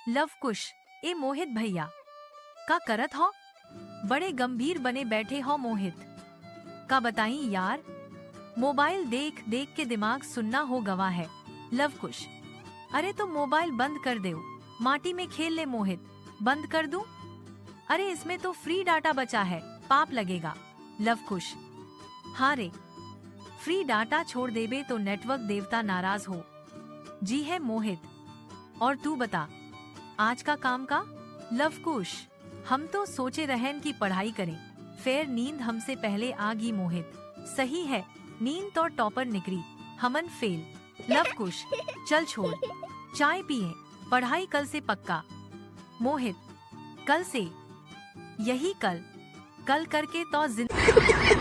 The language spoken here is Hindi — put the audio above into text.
लव कुश ए मोहित भैया का करत हो? बड़े गंभीर बने बैठे हो मोहित। का बताई यार, मोबाइल देख देख के दिमाग सुनना हो गवा है। लव कुश अरे तो मोबाइल बंद कर दे, माटी में खेल ले मोहित। बंद कर दूं? अरे इसमें तो फ्री डाटा बचा है, पाप लगेगा। लव कुश हाँ रे, फ्री डाटा छोड़ देबे तो नेटवर्क देवता नाराज हो। जी है मोहित, और तू बता आज का काम का? लव कुश हम तो सोचे रहन की पढ़ाई करें, फिर नींद हमसे पहले आ गई मोहित। सही है, नींद तो टॉपर निकली, हमन फेल। लव कुश चल छोड़, चाय पिए, पढ़ाई कल से पक्का। मोहित कल से? यही कल? कल करके तो जिंदगी